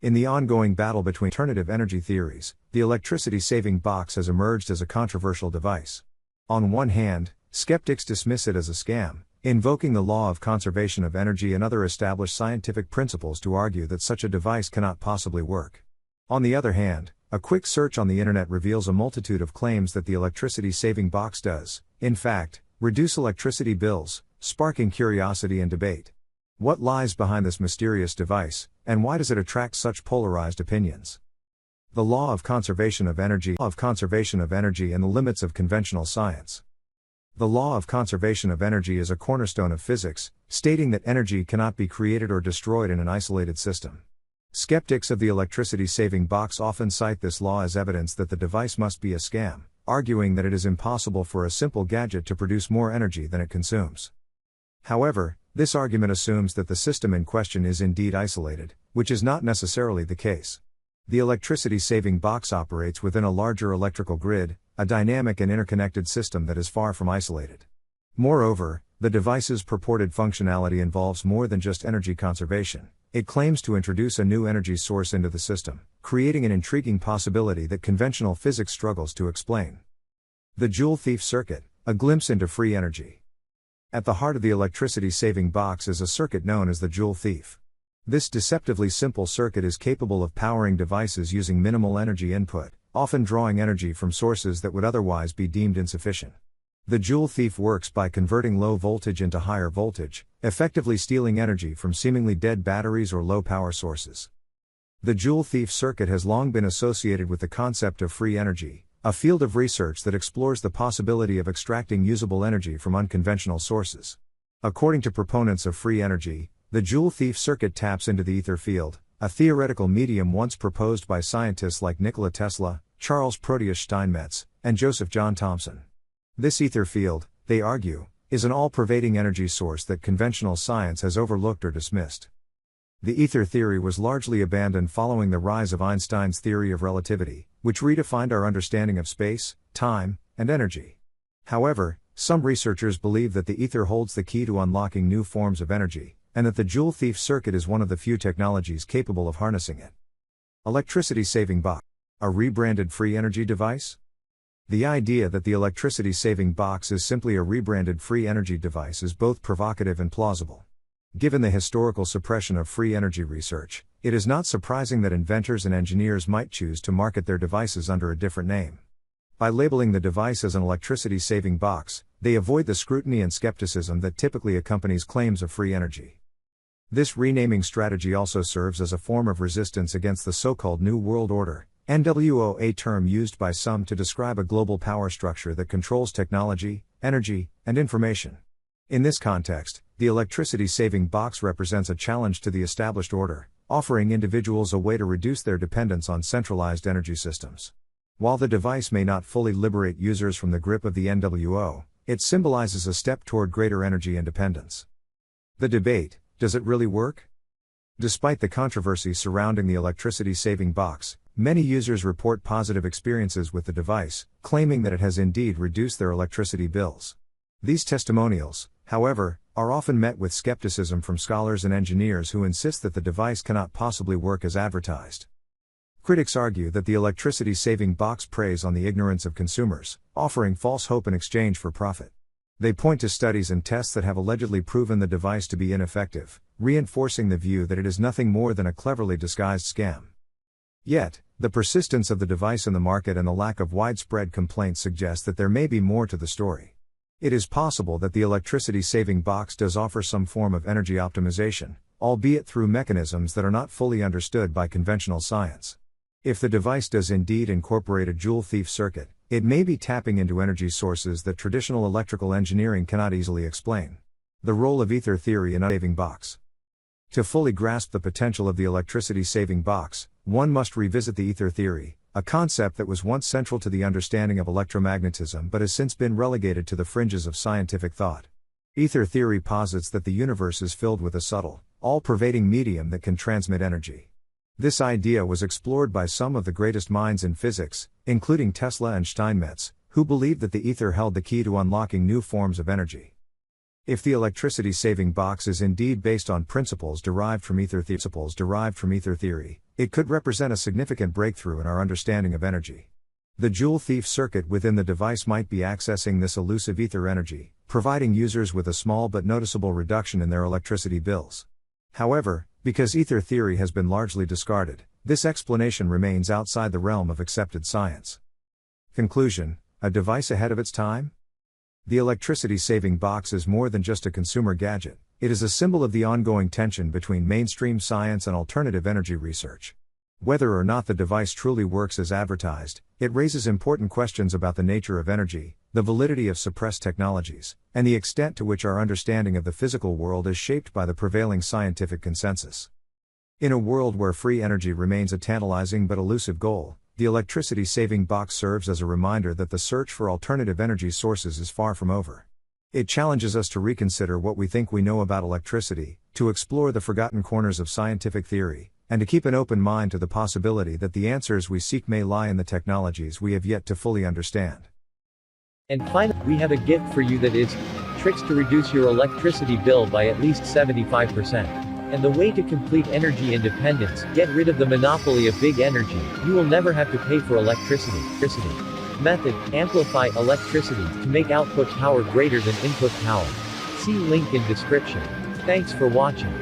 In the ongoing battle between alternative energy theories, the electricity-saving box has emerged as a controversial device. On one hand, skeptics dismiss it as a scam, invoking the law of conservation of energy and other established scientific principles to argue that such a device cannot possibly work. On the other hand, a quick search on the internet reveals a multitude of claims that the electricity-saving box does, in fact, reduce electricity bills, sparking curiosity and debate. What lies behind this mysterious device, and why does it attract such polarized opinions? The law of conservation of energy and the limits of conventional science. The law of conservation of energy is a cornerstone of physics, stating that energy cannot be created or destroyed in an isolated system. Skeptics of the electricity-saving box often cite this law as evidence that the device must be a scam, arguing that it is impossible for a simple gadget to produce more energy than it consumes. However, this argument assumes that the system in question is indeed isolated, which is not necessarily the case. The electricity-saving box operates within a larger electrical grid, a dynamic and interconnected system that is far from isolated. Moreover, the device's purported functionality involves more than just energy conservation. It claims to introduce a new energy source into the system, creating an intriguing possibility that conventional physics struggles to explain. The Joule Thief Circuit, a glimpse into free energy. At the heart of the electricity-saving box is a circuit known as the Joule Thief. This deceptively simple circuit is capable of powering devices using minimal energy input, often drawing energy from sources that would otherwise be deemed insufficient. The Joule Thief works by converting low voltage into higher voltage, effectively stealing energy from seemingly dead batteries or low power sources. The Joule Thief circuit has long been associated with the concept of free energy, a field of research that explores the possibility of extracting usable energy from unconventional sources. According to proponents of free energy, the Joule Thief circuit taps into the ether field, a theoretical medium once proposed by scientists like Nikola Tesla, Charles Proteus Steinmetz, and Joseph John Thomson. This ether field, they argue, is an all-pervading energy source that conventional science has overlooked or dismissed. The ether theory was largely abandoned following the rise of Einstein's theory of relativity, which redefined our understanding of space, time, and energy. However, some researchers believe that the ether holds the key to unlocking new forms of energy, and that the Joule Thief circuit is one of the few technologies capable of harnessing it. Electricity-saving box. A rebranded free energy device? The idea that the electricity-saving box is simply a rebranded free energy device is both provocative and plausible. Given the historical suppression of free energy research, it is not surprising that inventors and engineers might choose to market their devices under a different name. By labeling the device as an electricity-saving box, they avoid the scrutiny and skepticism that typically accompanies claims of free energy. This renaming strategy also serves as a form of resistance against the so-called New World Order, NWO, a term used by some to describe a global power structure that controls technology, energy, and information. In this context, the electricity-saving box represents a challenge to the established order, offering individuals a way to reduce their dependence on centralized energy systems. While the device may not fully liberate users from the grip of the NWO, it symbolizes a step toward greater energy independence. The debate: does it really work? Despite the controversy surrounding the electricity-saving box, many users report positive experiences with the device, claiming that it has indeed reduced their electricity bills. These testimonials, however, are often met with skepticism from scholars and engineers who insist that the device cannot possibly work as advertised. Critics argue that the electricity-saving box preys on the ignorance of consumers, offering false hope in exchange for profit. They point to studies and tests that have allegedly proven the device to be ineffective, reinforcing the view that it is nothing more than a cleverly disguised scam. Yet, the persistence of the device in the market and the lack of widespread complaints suggest that there may be more to the story. It is possible that the electricity-saving box does offer some form of energy optimization, albeit through mechanisms that are not fully understood by conventional science. If the device does indeed incorporate a Joule Thief circuit, it may be tapping into energy sources that traditional electrical engineering cannot easily explain. The role of ether theory in a saving box. To fully grasp the potential of the electricity-saving box, one must revisit the ether theory, a concept that was once central to the understanding of electromagnetism but has since been relegated to the fringes of scientific thought. Ether theory posits that the universe is filled with a subtle, all-pervading medium that can transmit energy. This idea was explored by some of the greatest minds in physics, including Tesla and Steinmetz, who believed that the ether held the key to unlocking new forms of energy. If the electricity-saving box is indeed based on principles derived from ether theory, it could represent a significant breakthrough in our understanding of energy. The Joule thief circuit within the device might be accessing this elusive ether energy, providing users with a small but noticeable reduction in their electricity bills. However, because ether theory has been largely discarded, this explanation remains outside the realm of accepted science. Conclusion: a device ahead of its time? The electricity-saving box is more than just a consumer gadget, it is a symbol of the ongoing tension between mainstream science and alternative energy research. Whether or not the device truly works as advertised, it raises important questions about the nature of energy, the validity of suppressed technologies, and the extent to which our understanding of the physical world is shaped by the prevailing scientific consensus. In a world where free energy remains a tantalizing but elusive goal, the electricity-saving box serves as a reminder that the search for alternative energy sources is far from over. It challenges us to reconsider what we think we know about electricity, to explore the forgotten corners of scientific theory, and to keep an open mind to the possibility that the answers we seek may lie in the technologies we have yet to fully understand. And finally, we have a gift for you that is tricks to reduce your electricity bill by at least 75%. And the way to complete energy independence, get rid of the monopoly of big energy, you will never have to pay for electricity. Method: amplify electricity to make output power greater than input power. See link in description. Thanks for watching.